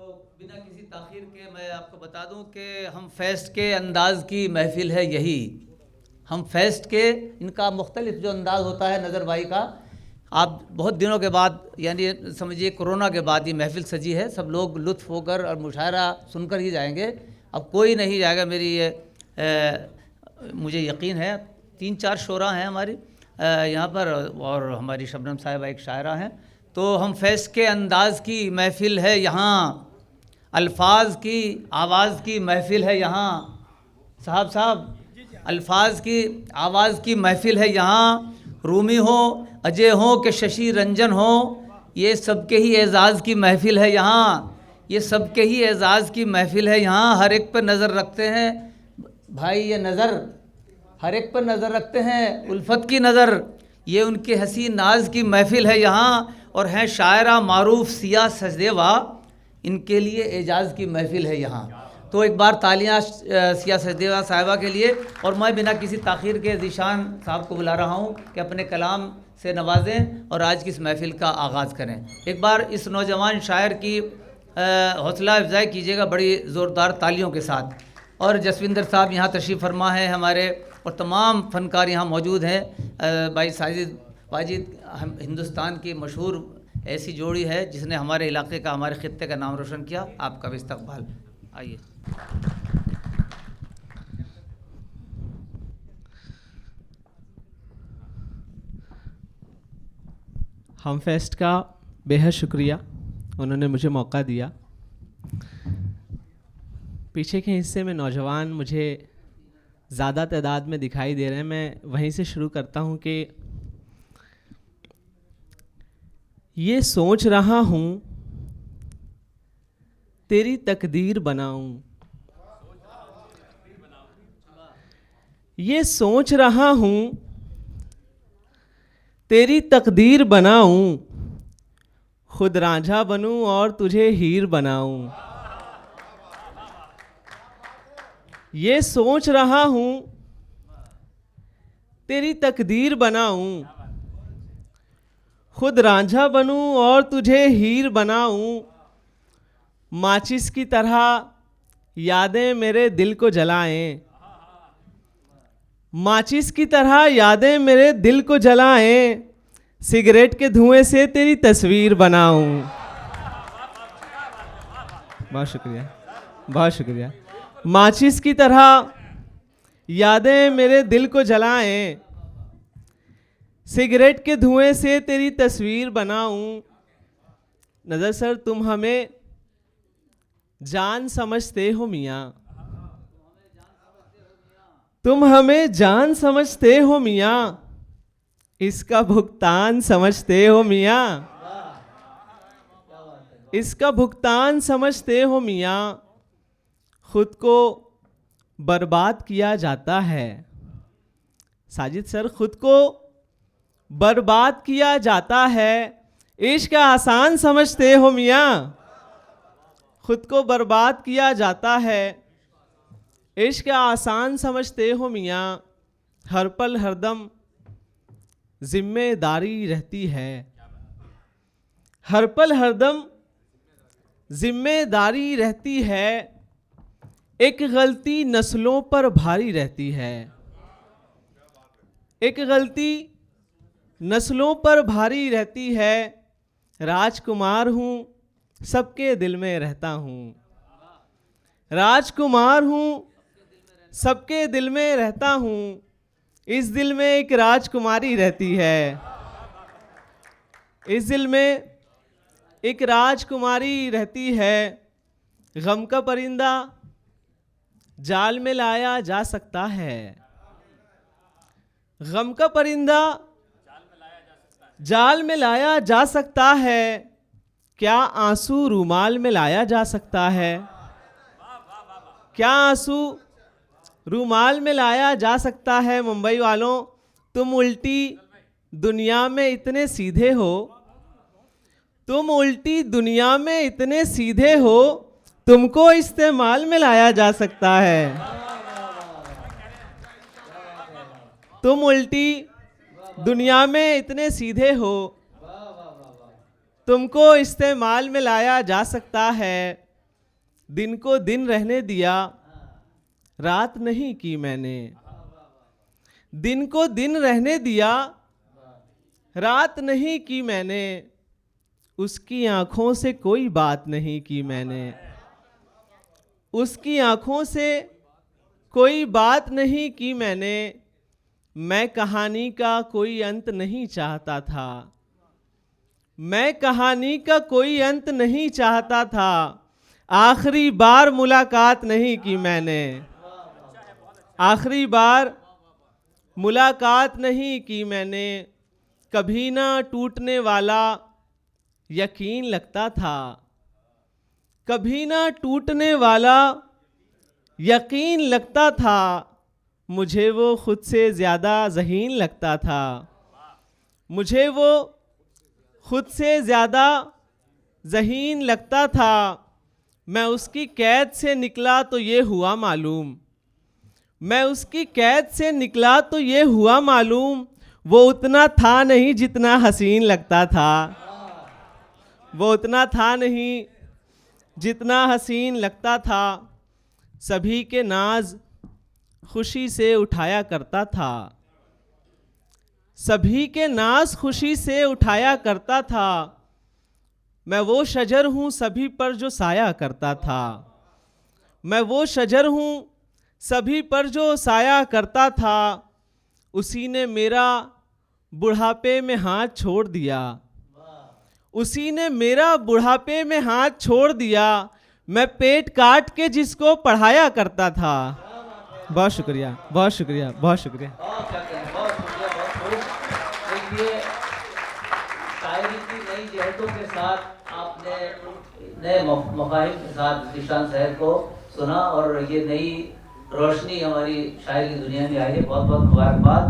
बिना किसी ताख़ीर के मैं आपको बता दूं कि हम फेस्ट के अंदाज़ की महफ़िल है यही। हम फेस्ट के इनका मुख्तलिफ जो अंदाज़ होता है नज़र भाई का, आप बहुत दिनों के बाद यानी समझिए कोरोना के बाद ये महफ़िल सजी है, सब लोग लुत्फ़ होकर और मुशायरा सुनकर ही जाएंगे। अब कोई नहीं जाएगा, मेरी ये मुझे यकीन है। 3-4 शोरा हैं हमारी यहाँ पर, और हमारी शबनम साहिबा एक शायरा हैं। तो हम फेस्ट के अंदाज़ की महफ़िल है यहाँ, अल्फाज की आवाज़ की महफ़िल है यहाँ। साहब अल्फाज की आवाज़ की महफ़िल है यहाँ। रूमी हो, अजय हो कि शशि रंजन हो, ये सबके ही एज़ाज़ की महफ़िल है यहाँ। ये सबके ही एज़ाज़ की महफ़िल है यहाँ। हर एक पर नज़र रखते हैं भाई, ये नज़र हर एक पर नज़र रखते हैं, उल्फत की नज़र। ये उनके हसी नाज की महफ़िल है यहाँ। और हैं शायरा मारूफ सिया सजदेवा, इनके लिए एजाज़ की महफ़िल है यहाँ। तो एक बार तालियां सिया सजदेवा साहिबा के लिए। और मैं बिना किसी ताख़ीर के ज़ीशान साहब को बुला रहा हूँ कि अपने कलाम से नवाजें और आज की इस महफ़िल का आगाज़ करें। एक बार इस नौजवान शायर की हौसला अफजाई कीजिएगा बड़ी ज़ोरदार तालियों के साथ। और जसविंदर साहब यहाँ तशरीफ़ फरमा है हमारे, और तमाम फ़नकार यहाँ मौजूद हैं। भाई साजिद वाजिद हिंदुस्तान की मशहूर ऐसी जोड़ी है जिसने हमारे इलाके का, हमारे ख़ित्ते का नाम रोशन किया। आपका भी इस्तक़बाल। आइए। हम फेस्ट का बेहद शुक्रिया, उन्होंने मुझे मौका दिया। पीछे के हिस्से में नौजवान मुझे ज़्यादा तादाद में दिखाई दे रहे हैं। मैं वहीं से शुरू करता हूँ कि ये सोच रहा हूँ तेरी तकदीर बनाऊं, ये सोच रहा हूँ तेरी तकदीर बनाऊं, खुद रांझा बनूं और तुझे हीर बनाऊं। ये सोच रहा हूँ तेरी तकदीर बनाऊं, खुद रांझा बनूं और तुझे हीर बनाऊं। माचिस की तरह यादें मेरे दिल को जलाएं, माचिस की तरह यादें मेरे दिल को जलाएं, सिगरेट के धुएं से तेरी तस्वीर बनाऊं। बहुत शुक्रिया, बहुत शुक्रिया। माचिस की तरह यादें मेरे दिल को जलाएं, सिगरेट के धुएं से तेरी तस्वीर बनाऊं। नज़र सर, तुम हमें जान समझते हो मियाँ, तुम हमें जान समझते हो मियाँ, इसका भुगतान समझते हो मियाँ, इसका भुगतान समझते हो मियाँ। खुद को बर्बाद किया जाता है। साजिद सर, खुद को बर्बाद किया जाता है, इश्क आसान समझते हो मियाँ, खुद को बर्बाद किया जाता है, इश्क आसान समझते हो मियाँ। हर पल हरदम जिम्मेदारी रहती है, हर पल हरदम जिम्मेदारी रहती है, एक गलती नस्लों पर भारी रहती है, एक गलती नस्लों पर भारी रहती है। राजकुमार हूँ सबके दिल में रहता हूँ, राजकुमार हूँ सबके दिल में रहता हूँ, इस दिल में एक राजकुमारी रहती है, इस दिल में एक राजकुमारी रहती है। गम का परिंदा जाल में लाया जा सकता है, गम का परिंदा जाल में लाया जा सकता है, क्या आंसू रूमाल में लाया जा सकता है, क्या आंसू रूमाल में लाया जा सकता है। मुंबई वालों, तुम उल्टी दुनिया में इतने सीधे हो, तुम उल्टी दुनिया में इतने सीधे हो, तुमको इस्तेमाल में लाया जा सकता है, तुम उल्टी दुनिया में इतने सीधे हो, तुमको इस्तेमाल में लाया जा सकता है। दिन को दिन रहने दिया, रात नहीं की मैंने। दिन को दिन रहने दिया, रात नहीं की मैंने। उसकी आंखों से कोई बात नहीं की मैंने। उसकी आंखों से कोई बात नहीं की मैंने। मैं कहानी का कोई अंत नहीं चाहता था। मैं कहानी का कोई अंत नहीं चाहता था। आखिरी बार मुलाकात नहीं की मैंने। आखिरी बार मुलाकात नहीं की मैंने। कभी ना टूटने वाला यकीन लगता था। कभी ना टूटने वाला यकीन लगता था। मुझे वो खुद से ज़्यादा ज़हीन लगता था। मुझे वो खुद से ज़्यादा ज़हीन लगता था। मैं उसकी कैद से निकला तो ये हुआ मालूम। मैं उसकी कैद से निकला तो ये हुआ मालूम। वो उतना था नहीं जितना हसीन लगता था। वो उतना था नहीं जितना हसीन लगता था। सभी के नाज खुशी से उठाया करता था। सभी के नाज खुशी से उठाया करता था। मैं वो शजर हूँ सभी पर जो साया करता था। मैं वो शजर हूँ सभी पर जो साया करता था। उसी ने मेरा बुढ़ापे में हाथ छोड़ दिया। उसी ने मेरा बुढ़ापे में हाथ छोड़ दिया। मैं पेट काट के जिसको पढ़ाया करता था। बहुत शुक्रिया, बहुत शुक्रिया, बहुत शुक्रिया। बहुत शुक्रिया, बहुत खूब। देखिए, शायरी की नई जहतों के साथ आपने नए मफाहिम के साथ ज़ीशान साहब को सुना और ये नई रोशनी हमारी शायरी की दुनिया में आई है। बहुत बहुत मुबारकबाद।